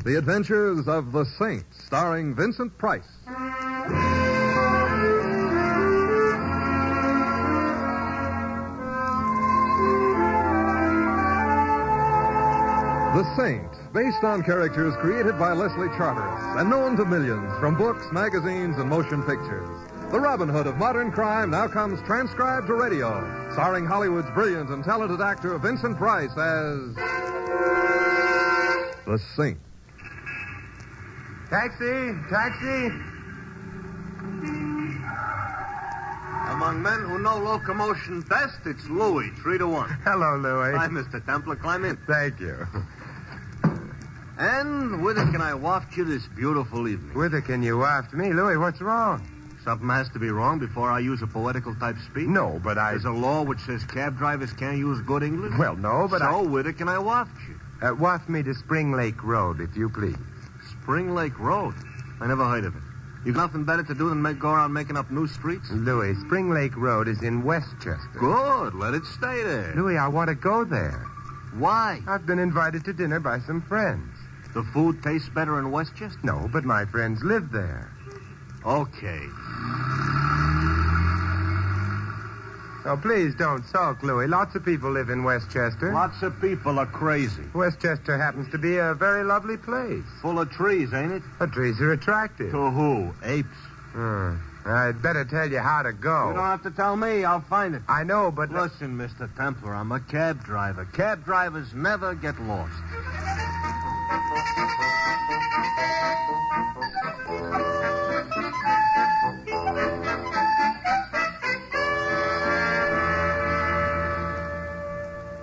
The Adventures of the Saint, starring Vincent Price. The Saint, based on characters created by Leslie Charteris and known to millions from books, magazines, and motion pictures. The Robin Hood of modern crime now comes transcribed to radio, starring Hollywood's brilliant and talented actor Vincent Price as the Saint. Taxi. Among men who know locomotion best, it's Louis, 3-1. Hello, Louis. Hi, Mr. Templar. Climb in. Thank you. And whither can I waft you this beautiful evening? Whither can you waft me? Louis, what's wrong? Something has to be wrong before I use a poetical type speech. No, but There's a law which says cab drivers can't use good English. Well, no, but So whither can I waft you? Waft me to Spring Lake Road, if you please. Spring Lake Road? I never heard of it. You've nothing better to do than go around making up new streets? Louis, Spring Lake Road is in Westchester. Good. Let it stay there. Louis, I want to go there. Why? I've been invited to dinner by some friends. The food tastes better in Westchester? No, but my friends live there. Okay. Oh, please don't sulk, Louis. Lots of people live in Westchester. Lots of people are crazy. Westchester happens to be a very lovely place. Full of trees, ain't it? The trees are attractive. To who? Apes? I'd better tell you how to go. You don't have to tell me. I'll find it. I know, but... Listen, Mr. Templar, I'm a cab driver. Cab drivers never get lost.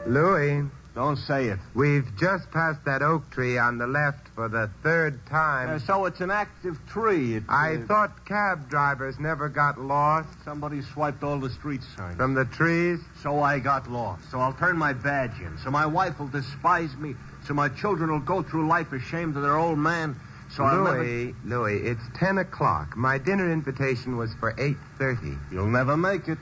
Louis, Don't say it. we've just passed that oak tree on the left for the third time. So it's an active tree. I thought cab drivers never got lost Somebody swiped all the street signs. from the trees. So I got lost. So I'll turn my badge in. So my wife will despise me. So my children will go through life ashamed of their old man. So I'll never... Louis, it's 10 o'clock. My dinner invitation was for 8:30. You'll never make it.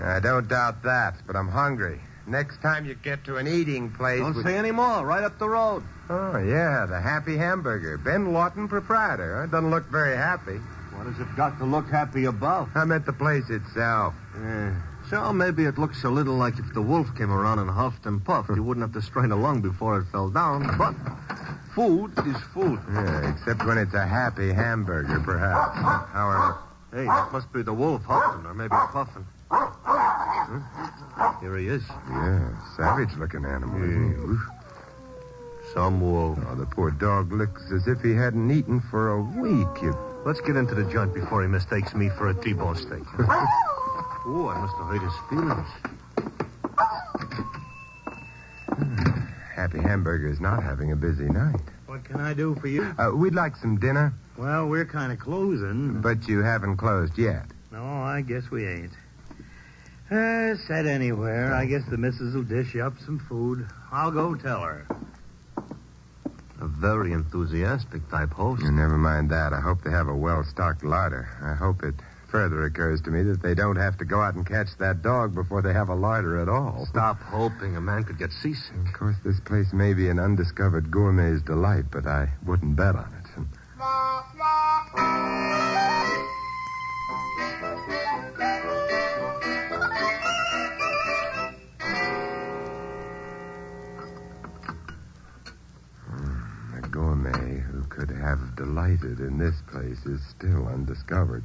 I don't doubt that, but I'm hungry. Next time you get to an eating place... Don't say any more. Right up the road. Oh, yeah, the Happy Hamburger. Ben Lawton, proprietor. Huh? Doesn't look very happy. What has it got to look happy about? I meant the place itself. Yeah. So maybe it looks a little like if the wolf came around and huffed and puffed, you wouldn't have to strain a lung before it fell down. But food is food. Yeah, except when it's a Happy Hamburger, perhaps. However... Hey, that must be the wolf huffing or maybe puffing. Huh? Here he is. Yeah, savage-looking animal, isn't he? Oof. Some wolf. Oh, the poor dog looks as if he hadn't eaten for a week. Let's get into the joint before he mistakes me for a T-bone steak. Oh, I must have hurt his feelings. Happy Hamburger's not having a busy night. What can I do for you? We'd like some dinner, Well, we're kind of closing. but you haven't closed yet. No, I guess we ain't. Set anywhere. I guess the missus will dish you up some food. I'll go tell her. A very enthusiastic type host. Never mind that. I hope they have a well-stocked larder. I hope it further occurs to me that they don't have to go out and catch that dog before they have a larder at all. Stop hoping. A man could get seasick. Of course, this place may be an undiscovered gourmet's delight, but I wouldn't bet on it. A gourmet who could have delighted in this place is still undiscovered.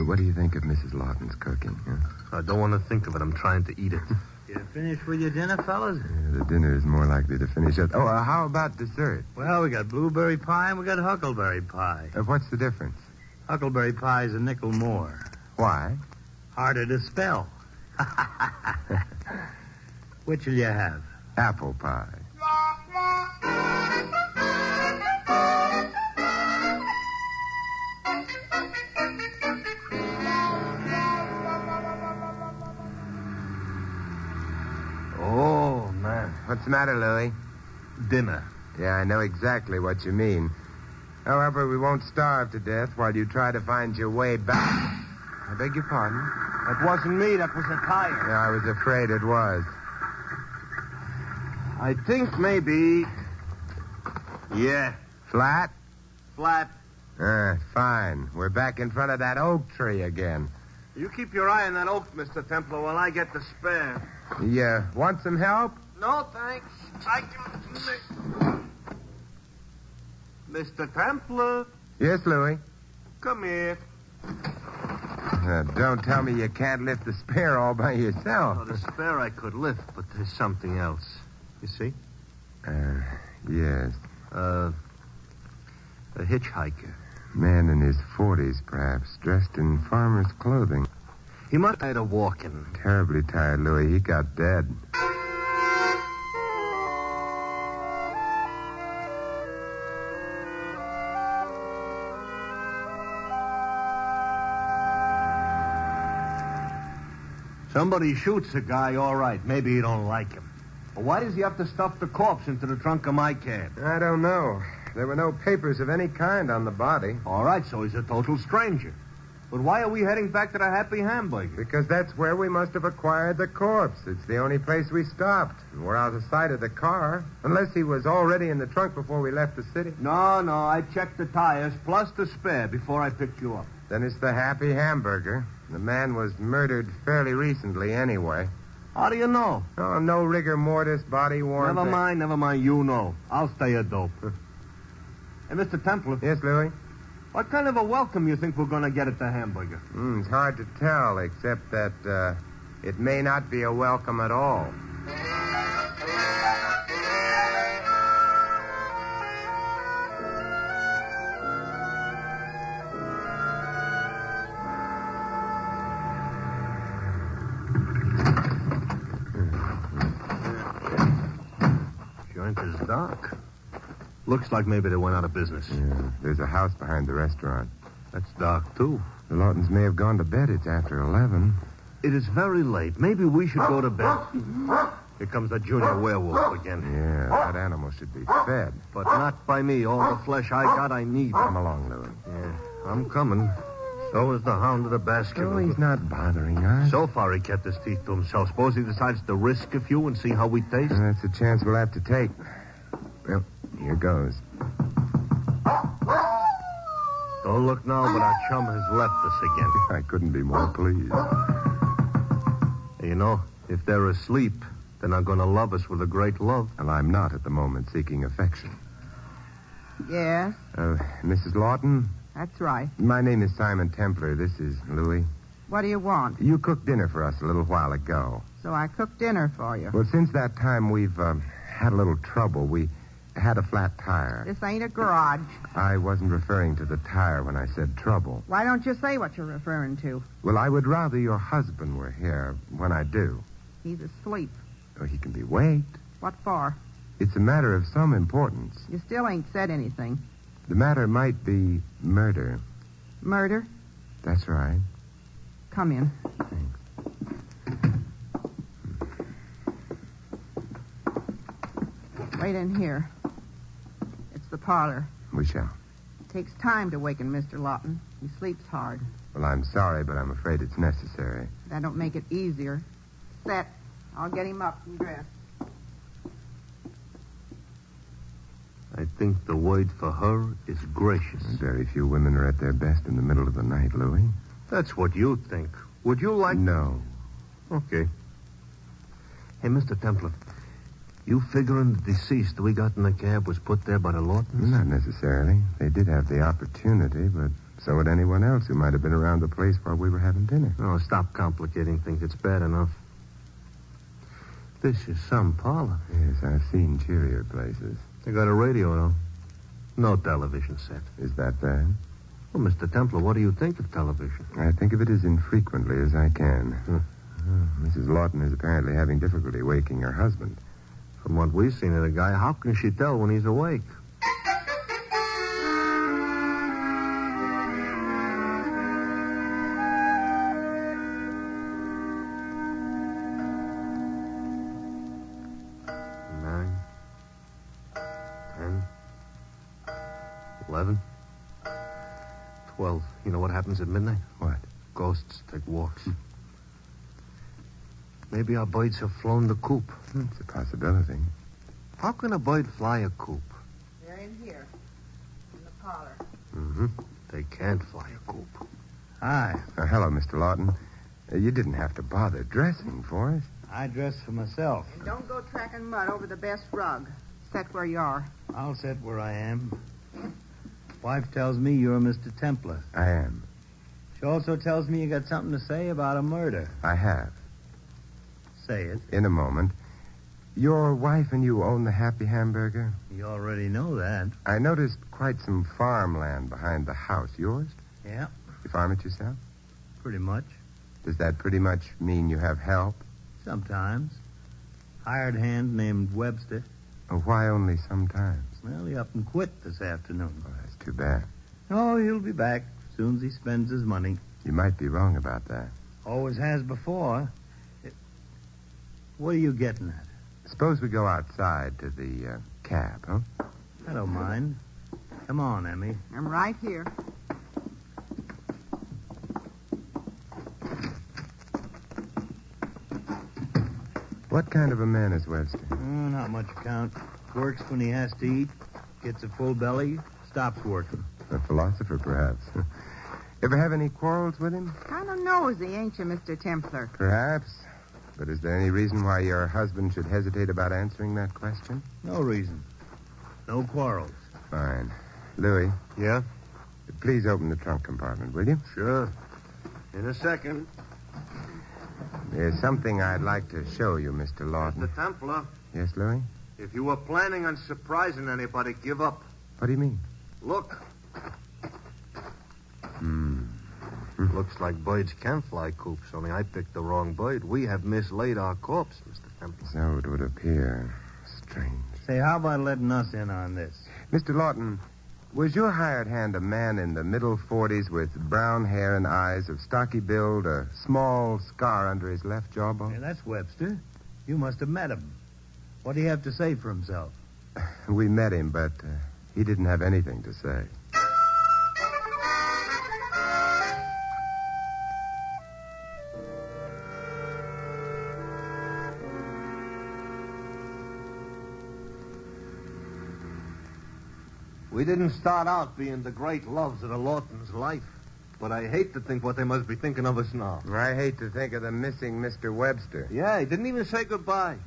What do you think of Mrs. Lawton's cooking? Huh? I don't want to think of it. I'm trying to eat it. You finished with your dinner, fellas? The dinner is more likely to finish up. Oh, how about dessert? Well, we got blueberry pie and we got huckleberry pie. What's the difference? Huckleberry pie's a nickel more. Why? Harder to spell. Which'll you have? Apple pie. Oh, man. What's the matter, Louie? Dinner. Yeah, I know exactly what you mean. However, we won't starve to death while you try to find your way back. I beg your pardon? That wasn't me. That was a tire. Yeah, I was afraid it was. I think maybe Yeah. Flat? Flat. Fine. We're back in front of that oak tree again. You keep your eye on that oak, Mr. Templar, while I get the spare. You want some help? No, thanks. I can... Mr. Templar, Yes, Louis. come here. Don't tell me you can't lift the spare all by yourself. Oh, the spare I could lift, but there's something else. You see? Yes. A hitchhiker. Man in his 40s, perhaps, dressed in farmer's clothing. He must have had a walking. Terribly tired, Louis. He got dead. Somebody shoots a guy, all right. Maybe you don't like him. But why does he have to stuff the corpse into the trunk of my cab? I don't know. There were no papers of any kind on the body. All right, so he's a total stranger. But why are we heading back to the Happy Hamburger? Because that's where we must have acquired the corpse. It's the only place we stopped. We're out of sight of the car. Unless he was already in the trunk before we left the city. No, I checked the tires plus the spare before I picked you up. Then it's the Happy Hamburger. The man was murdered fairly recently anyway. How do you know? Oh, no rigor mortis, body worn. Never mind, you know. I'll stay a dope. Hey, Mr. Templar. Yes, Louis? What kind of a welcome you think we're going to get at the Hamburger? It's hard to tell, except that it may not be a welcome at all. Joint is dark. Looks like maybe they went out of business. Yeah, there's a house behind the restaurant. That's dark, too. The Lawtons may have gone to bed. It's after 11. It is very late. Maybe we should go to bed. Here comes the junior werewolf again. Yeah, that animal should be fed. But not by me. All the flesh I got, I need. Come along, Louis. Yeah, I'm coming. So is the hound of the basket. Oh, he's not bothering us. So far, he kept his teeth to himself. Suppose he decides to risk a few and see how we taste? That's a chance we'll have to take. Well, here goes. Don't look now, but our chum has left us again. I couldn't be more pleased. You know, if they're asleep, they're not going to love us with a great love. And I'm not at the moment seeking affection. Yes, Mrs. Lawton? that's right. My name is Simon Templar. This is Louis. What do you want? You cooked dinner for us a little while ago. So I cooked dinner for you. Well, since that time, we've had a little trouble. We had a flat tire. This ain't a garage. I wasn't referring to the tire when I said trouble. Why don't you say what you're referring to? Well, I would rather your husband were here when I do. He's asleep. Oh, he can be waked. What for? It's a matter of some importance. You still ain't said anything. The matter might be murder. Murder? That's right. Come in. Wait in here. It's the parlor. We shall. It takes time to waken Mr. Lawton. He sleeps hard. Well, I'm sorry, but I'm afraid it's necessary. That don't make it easier. Set. I'll get him up and dressed. I think the word for her is gracious. Very few women are at their best in the middle of the night, Louis. That's what you think. Would you like... No. Okay. Hey, Mr. Templar, you figuring the deceased we got in the cab was put there by the Lawtons? Not necessarily. They did have the opportunity, but so would anyone else who might have been around the place while we were having dinner. Oh, stop complicating things. It's bad enough. This is some parlor. Yes, I've seen cheerier places. They got a radio, though. No television set. Is that bad? Well, Mr. Templar, what do you think of television? I think of it as infrequently as I can. Mrs. Lawton is apparently having difficulty waking her husband. From what we've seen of the guy, how can she tell when he's awake? Nine, 10, 11, 12. You know what happens at midnight? What? Ghosts take walks. Maybe our birds have flown the coop. It's a possibility. How can a bird fly a coop? They're in here. parlor. Mm-hmm. They can't fly a coop. Hi. Hello, Mr. Lawton. You didn't have to bother dressing for us. I dress for myself. And don't go tracking mud over the best rug. Set where you are. I'll sit where I am. Wife tells me you're Mr. Templar. I am. She also tells me you got something to say about a murder. I have. Say it. In a moment. Your wife and you own the Happy Hamburger? You already know that. I noticed quite some farmland behind the house. Yours? Yeah, You farm it yourself? pretty much. Does that pretty much mean you have help? Sometimes. Hired hand named Webster. Or why only sometimes? Well, he up and quit this afternoon. Oh, that's too bad. Oh, he'll be back as soon as he spends his money. You might be wrong about that. Always has before. What are you getting at? Suppose we go outside to the cab, huh? I don't mind. Come on, Emmy. I'm right here. What kind of a man is Webster? Oh, not much account. Works when he has to eat. Gets a full belly. Stops working. A philosopher, perhaps. Ever have any quarrels with him? Kind of nosy, ain't you, Mr. Templar? Perhaps. But is there any reason why your husband should hesitate about answering that question? No reason. No quarrels. Fine. Louis, Yeah? please open the trunk compartment, will you? Sure. In a second. There's something I'd like to show you, Mr. Lawton. Mr. Templar, Yes, Louis? if you were planning on surprising anybody, give up. What do you mean? Look. Hmm. Looks like birds can fly coops, only I picked the wrong bird. We have mislaid our corpse, Mr. Templar. So it would appear. Strange. Say, how about letting us in on this? Mr. Lawton, was your hired hand a man in the middle 40s with brown hair and eyes, of stocky build, a small scar under his left jawbone? Hey, that's Webster. You must have met him. What do you have to say for himself? We met him, but he didn't have anything to say. We didn't start out being the great loves of the Lawton's life, but I hate to think what they must be thinking of us now. I hate to think of the missing Mr. Webster. Yeah, he didn't even say goodbye.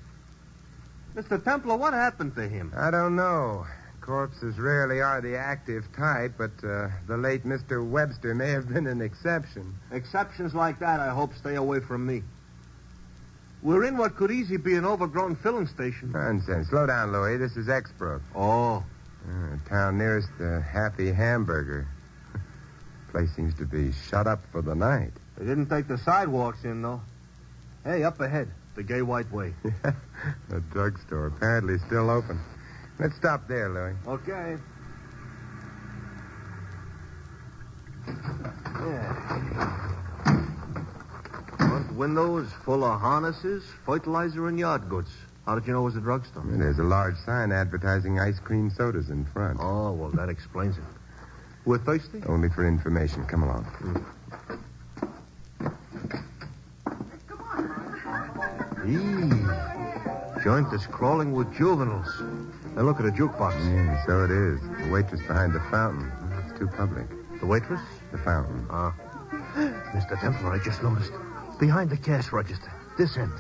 Mr. Templar, what happened to him? I don't know. Corpses rarely are the active type, but the late Mr. Webster may have been an exception. Exceptions like that, I hope, stay away from me. We're in what could easily be an overgrown filling station. Nonsense. Slow down, Louis. This is Exbrook. Oh. Town nearest the Happy Hamburger. Place seems to be shut up for the night. They didn't take the sidewalks in, though. Hey, up ahead, the Gay White Way. A drugstore, apparently still open. Let's stop there, Louis. Okay. Yeah. Front window is full of harnesses, fertilizer, and yard goods. How did you know it was a drugstore? There's a large sign advertising ice cream sodas in front. Oh, well, that explains it. We're thirsty? Only for information. Come along. Joint is crawling with juveniles. Now look at a jukebox. Yeah, so it is. The waitress behind the fountain. It's too public. The waitress? The fountain. Mr. Templar, I just noticed. Behind the cash register. This end.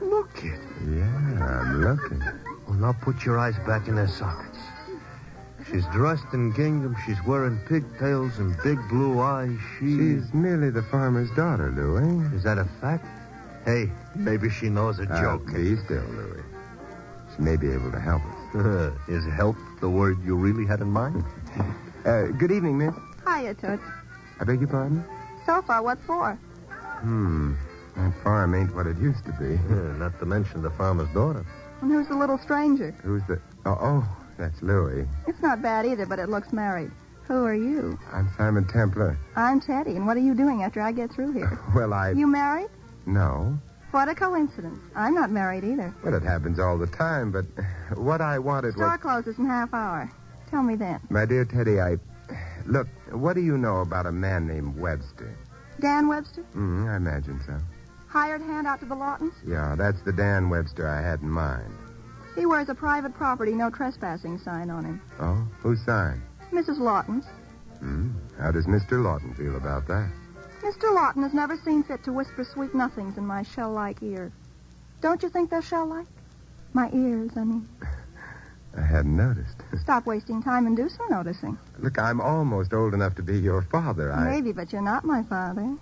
Look, kid. Yeah, I'm looking. Well, now put your eyes back in their sockets. She's dressed in gingham. She's wearing pigtails and big blue eyes. She's merely the farmer's daughter, Louis. Is that a fact? Hey, maybe she knows a joke. Be still, Louis. She may be able to help us. Is help the word you really had in mind? Good evening, miss. Hiya, Toots. I beg your pardon? So far, what for? That farm ain't what it used to be. Not to mention the farmer's daughter. And who's the little stranger? Who's the... Oh, that's Louis. It's not bad either, but it looks married. Who are you? I'm Simon Templar. I'm Teddy, and what are you doing after I get through here? Well, You married? No. What a coincidence. I'm not married either. Well, it happens all the time, but what I wanted Store was... closes in half hour. Tell me then. My dear Teddy, Look, what do you know about a man named Webster? Dan Webster? I imagine so. Hired hand out to the Lawtons? Yeah, that's the Dan Webster I had in mind. He wears a private property, no trespassing sign on him. Oh? Whose sign? Mrs. Lawton's. How does Mr. Lawton feel about that? Mr. Lawton has never seen fit to whisper sweet nothings in my shell-like ear. Don't you think they're shell-like? My ears, I mean. I hadn't noticed. Stop wasting time and do some noticing. Look, I'm almost old enough to be your father. Maybe, but you're not my father.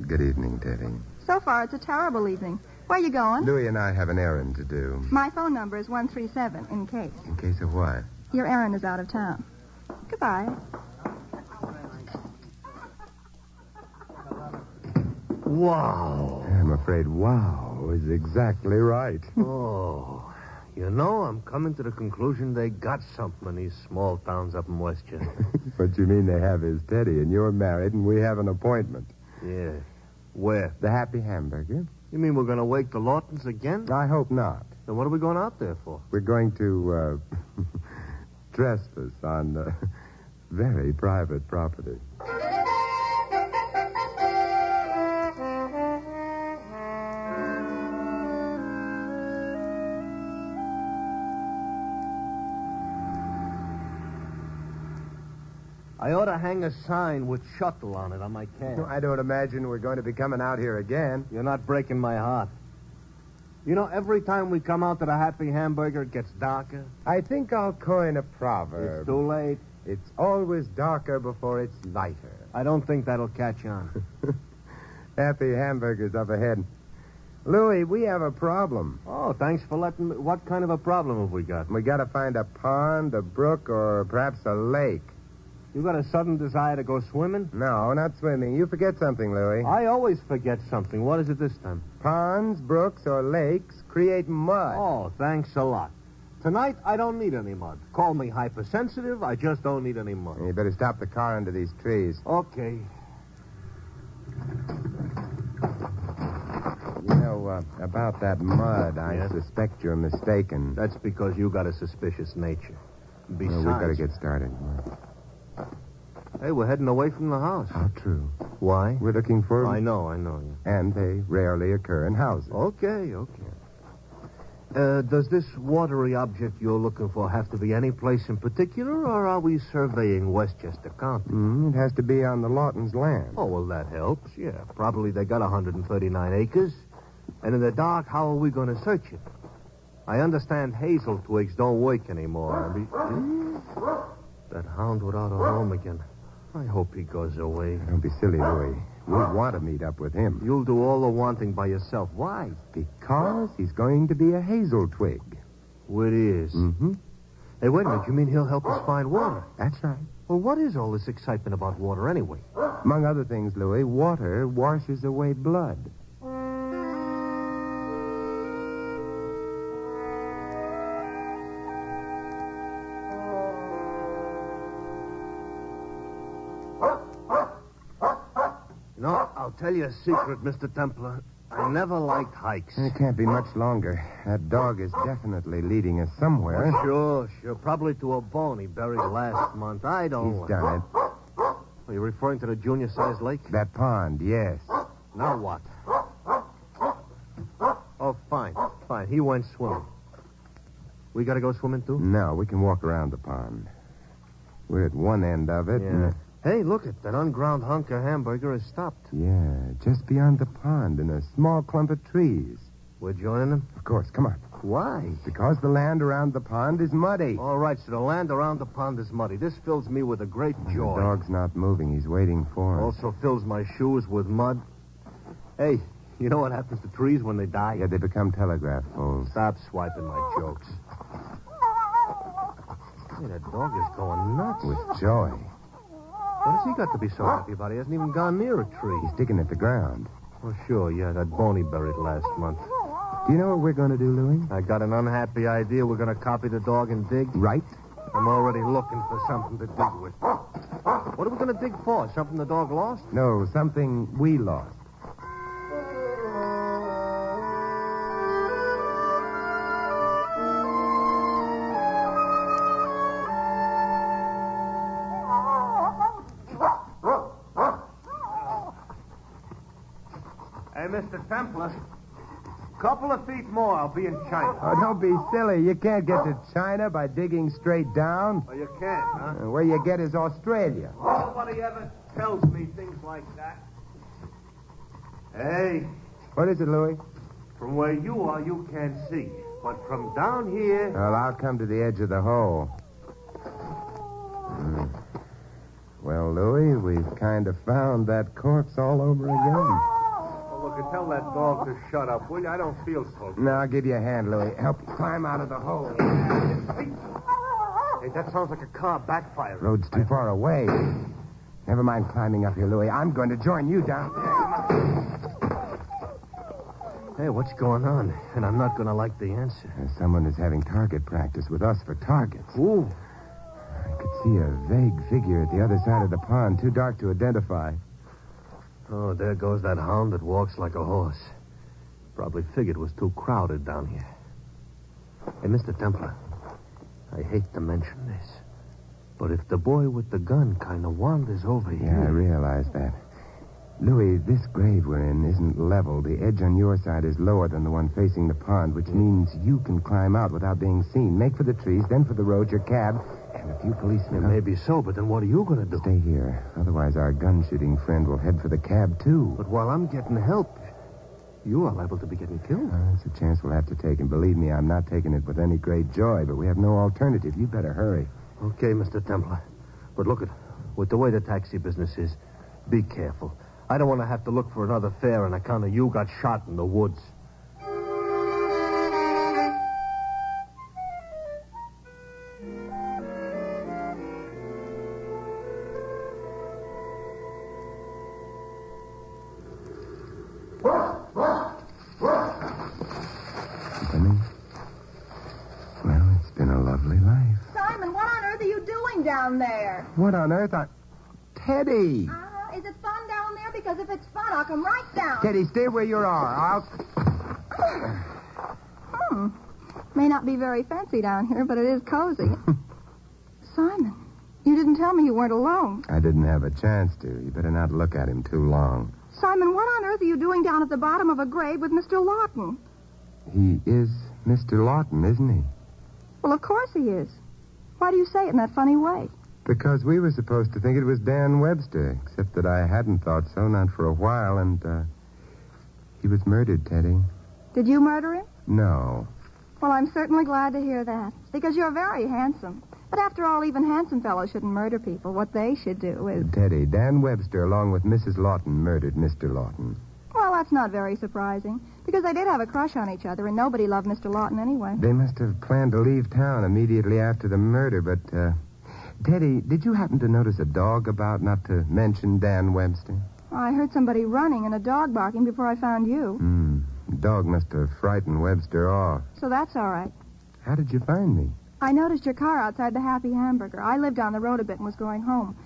Good evening, Teddy. So far, it's a terrible evening. Where you going? Louie and I have an errand to do. My phone number is 137, in case. In case of what? Your errand is out of town. Goodbye. Wow. I'm afraid wow is exactly right. Oh, you know, I'm coming to the conclusion they got something in these small towns up in Westchester. What you mean they have is Teddy, and you're married, and we have an appointment. Yeah. Where? The Happy Hamburger. You mean we're going to wake the Lawtons again? I hope not. Then what are we going out there for? We're going to trespass on very private property. I ought to hang a sign with shuttle on it on my cab. I don't imagine we're going to be coming out here again. You're not breaking my heart. You know, every time we come out to the Happy Hamburger, it gets darker. I think I'll coin a proverb. It's too late. It's always darker before it's lighter. I don't think that'll catch on. Happy Hamburger's up ahead. Louie, we have a problem. Oh, thanks for letting me... What kind of a problem have we got? We got to find a pond, a brook, or perhaps a lake. You got a sudden desire to go swimming? No, not swimming. You forget something, Louie. I always forget something. What is it this time? Ponds, brooks, or lakes create mud. Oh, thanks a lot. Tonight, I don't need any mud. Call me hypersensitive. I just don't need any mud. You better stop the car under these trees. Okay. You know, about that mud, I Yes? suspect you're mistaken. That's because you got a suspicious nature. Besides... Well, we better get started. Hey, we're heading away from the house. How true. Why? We're looking for... I know. Yeah. And they rarely occur in houses. Okay. Does this watery object you're looking for have to be any place in particular, or are we surveying Westchester County? It has to be on the Lawtons' land. Oh, well, that helps. Yeah, probably they got 139 acres. And in the dark, how are we going to search it? I understand hazel twigs don't work anymore. That hound without a home again. I hope he goes away. Don't be silly, Louie. We want to meet up with him. You'll do all the wanting by yourself. Why? Because he's going to be a hazel twig. What is? Mm-hmm. Hey, wait a minute. You mean he'll help us find water? That's right. Well, what is all this excitement about water anyway? Among other things, Louie, water washes away blood. No, I'll tell you a secret, Mr. Templar. I never liked hikes. It can't be much longer. That dog is definitely leading us somewhere. Sure. Probably to a bone he buried last month. I don't He's done it. Are you referring to the junior-sized lake? That pond, yes. Now what? Oh, fine. He went swimming. We got to go swimming, too? No, we can walk around the pond. We're at one end of it. Yeah. Hey, look it. That unground hunk of hamburger has stopped. Yeah, just beyond the pond in a small clump of trees. We're joining them? Of course, come on. Why? Because the land around the pond is muddy. All right, so the land around the pond is muddy. This fills me with a great joy. The dog's not moving. He's waiting for us. Also fills my shoes with mud. Hey, you know what happens to trees when they die? Yeah, they become telegraph poles. Stop swiping my jokes. Hey, that dog is going nuts. With joy. What has he got to be so happy about? He hasn't even gone near a tree. He's digging at the ground. Oh, sure, yeah, that bone he buried last month. Do you know what we're going to do, Louie? I got an unhappy idea. We're going to copy the dog and dig. Right? I'm already looking for something to dig with. What are we going to dig for? Something the dog lost? No, something we lost. Hey, Mr. Templar. Couple of feet more, I'll be in China. Oh, don't be silly. You can't get to China by digging straight down. Oh, you can't, huh? Where you get is Australia. Nobody ever tells me things like that. Hey, What is it, Louis? from where you are, you can't see. But from down here... Well, I'll come to the edge of the hole. Well, Louis, we've kind of found that corpse all over again. Oh, look, tell that dog to shut up, will you? I don't feel so good. No, I'll give you a hand, Louis. Help you climb out of the hole. Hey, that sounds like a car backfiring. Road's too far away. Never mind climbing up here, Louis. I'm going to join you down there. Hey, what's going on? And I'm not going to like the answer. Someone is having target practice with us for targets. Ooh. I could see a vague figure at the other side of the pond, too dark to identify. Oh, there goes that hound that walks like a horse. Probably figured it was too crowded down here. Hey, Mr. Templar, I hate to mention this, but if the boy with the gun kind of wanders over Yeah, I here... realize that. Louis, this grave we're in isn't level. The edge on your side is lower than the one facing the pond, which means you can climb out without being seen. Make for the trees, then for the road, your cab, and a few policemen. Maybe so, but then what are you going to do? Stay here. Otherwise, our gun-shooting friend will head for the cab, too. But while I'm getting help, you are liable to be getting killed. That's a chance we'll have to take, and believe me, I'm not taking it with any great joy, but we have no alternative. You better hurry. Okay, Mr. Templar. But look, with the way the taxi business is, be careful. I don't want to have to look for another fare on account of you got shot in the woods. Coming? Well, it's been a lovely life. Simon, what on earth are you doing down there? What on earth? Teddy! Is it fun down there? Because if it's fun, I'll come right down. Teddy, stay where you are. May not be very fancy down here, but it is cozy. Simon, you didn't tell me you weren't alone. I didn't have a chance to. You better not look at him too long. Simon, what on earth are you doing down at the bottom of a grave with Mr. Lawton? He is Mr. Lawton, isn't he? Well, of course he is. Why do you say it in that funny way? Because we were supposed to think it was Dan Webster, except that I hadn't thought so, not for a while, and, he was murdered, Teddy. Did you murder him? No. Well, I'm certainly glad to hear that, because you're very handsome. But after all, even handsome fellows shouldn't murder people. What they should do is... Teddy, Dan Webster, along with Mrs. Lawton, murdered Mr. Lawton. Well, that's not very surprising, because they did have a crush on each other, and nobody loved Mr. Lawton anyway. They must have planned to leave town immediately after the murder, but, Teddy, did you happen to notice a dog about, not to mention Dan Webster? I heard somebody running and a dog barking before I found you. The dog must have frightened Webster off. So that's all right. How did you find me? I noticed your car outside the Happy Hamburger. I lived down the road a bit and was going home,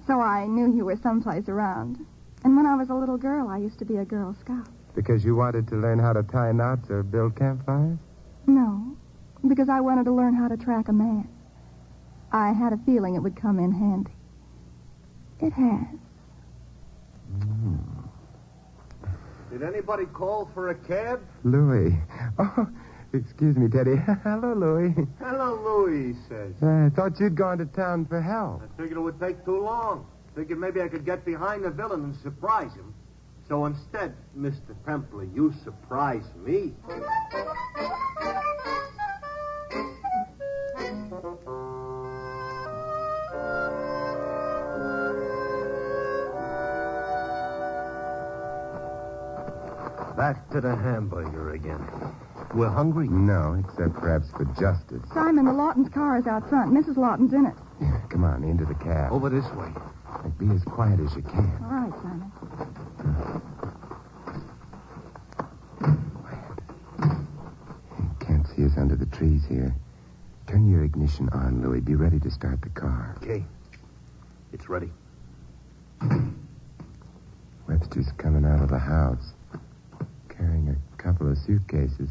so I knew you were someplace around. And when I was a little girl, I used to be a Girl Scout. Because you wanted to learn how to tie knots or build campfires? No, because I wanted to learn how to track a man. I had a feeling it would come in handy. It has. Did anybody call for a cab? Louis. Oh, excuse me, Teddy. Hello, Louis. Hello, Louis, he says. I thought you'd gone to town for help. I figured it would take too long. Figured maybe I could get behind the villain and surprise him. So instead, Mr. Templar, you surprise me. Back to the hamburger again. We're hungry? No, except perhaps for justice. Simon, the Lawton's car is out front. Mrs. Lawton's in it. Yeah, come on, into the cab. Over this way. And be as quiet as you can. All right, Simon. You can't see us under the trees here. Turn your ignition on, Louis. Be ready to start the car. Okay. It's ready. Webster's coming out of the house, carrying a couple of suitcases.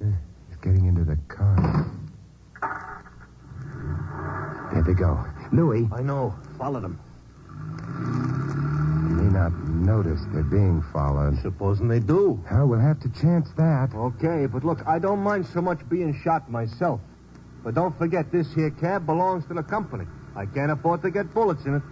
He's getting into the car. There they go. Louis. I know. Follow them. They may not notice they're being followed. Supposing they do. Oh, we'll have to chance that. Okay, but look, I don't mind so much being shot myself. But don't forget, this here cab belongs to the company. I can't afford to get bullets in it.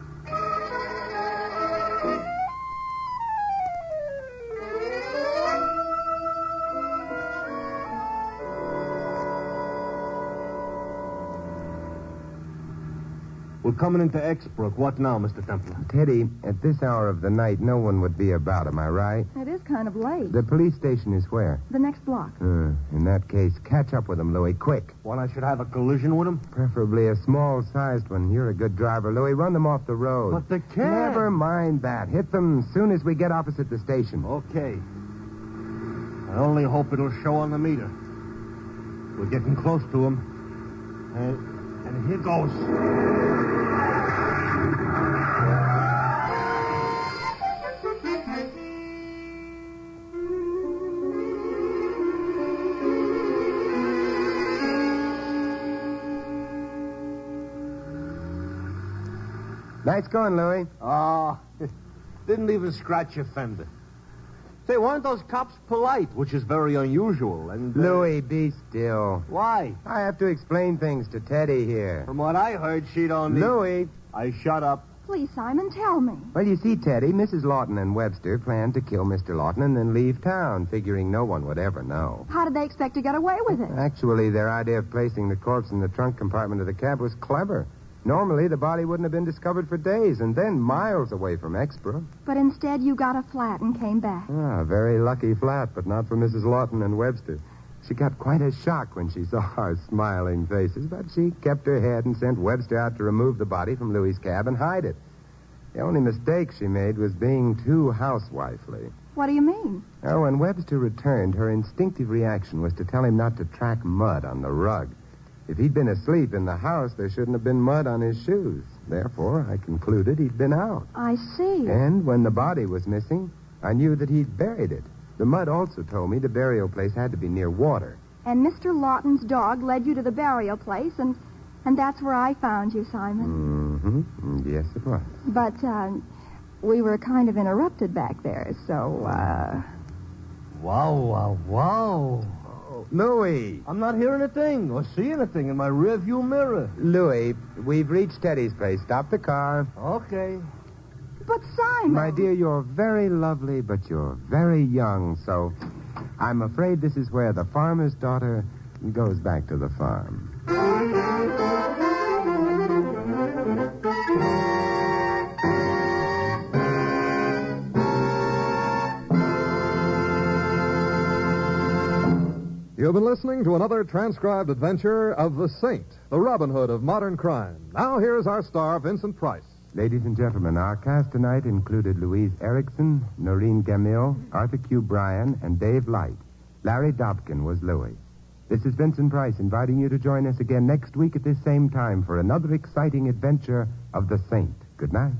We're coming into Exbrook. What now, Mr. Templar? Teddy, at this hour of the night, no one would be about, am I right? It is kind of late. The police station is where? The next block. In that case, catch up with them, Louis, quick. What, I should have a collision with him? Preferably a small-sized one. You're a good driver, Louis. Run them off the road. But the cab... Never mind that. Hit them as soon as we get opposite the station. Okay. I only hope it'll show on the meter. We're getting close to him. And here goes. Nice going, Louis. Oh, didn't even scratch your fender. Say, weren't those cops polite, which is very unusual, and... Louis, be still. Why? I have to explain things to Teddy here. From what I heard, she don't need... Louis. I shut up. Please, Simon, tell me. Well, you see, Teddy, Mrs. Lawton and Webster planned to kill Mr. Lawton and then leave town, figuring no one would ever know. How did they expect to get away with it? Actually, their idea of placing the corpse in the trunk compartment of the cab was clever. Normally, the body wouldn't have been discovered for days, and then miles away from Exborough. But instead, you got a flat and came back. Ah, very lucky flat, but not for Mrs. Lawton and Webster. She got quite a shock when she saw our smiling faces, but she kept her head and sent Webster out to remove the body from Louis's cab and hide it. The only mistake she made was being too housewifely. What do you mean? Oh, when Webster returned, her instinctive reaction was to tell him not to track mud on the rug. If he'd been asleep in the house, there shouldn't have been mud on his shoes. Therefore, I concluded he'd been out. I see. And when the body was missing, I knew that he'd buried it. The mud also told me the burial place had to be near water. And Mr. Lawton's dog led you to the burial place, and that's where I found you, Simon. Mm-hmm. Yes, it was. But, we were kind of interrupted back there, so, Wow. Louis! I'm not hearing a thing or seeing anything in my rearview mirror. Louis, we've reached Teddy's place. Stop the car. Okay. But, Simon... My dear, you're very lovely, but you're very young, so I'm afraid this is where the farmer's daughter goes back to the farm. You've been listening to another transcribed adventure of the Saint, the Robin Hood of modern crime. Now here's our star, Vincent Price. Ladies and gentlemen, our cast tonight included Louise Erickson, Noreen Gamil, Arthur Q. Bryan, and Dave Light. Larry Dobkin was Louis. This is Vincent Price inviting you to join us again next week at this same time for another exciting adventure of the Saint. Good night.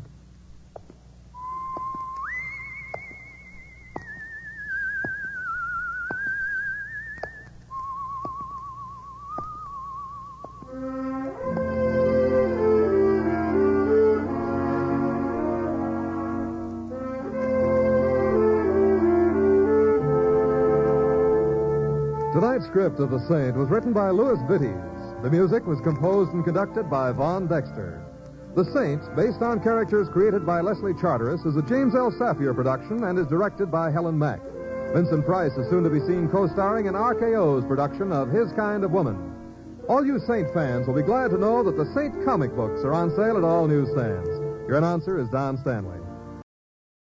Tonight's script of The Saint was written by Louis Vittes. The music was composed and conducted by Von Dexter. The Saint, based on characters created by Leslie Charteris, is a James L. Safier production and is directed by Helen Mack. Vincent Price is soon to be seen co-starring in RKO's production of His Kind of Woman. All you Saint fans will be glad to know that the Saint comic books are on sale at all newsstands. Your announcer is Don Stanley.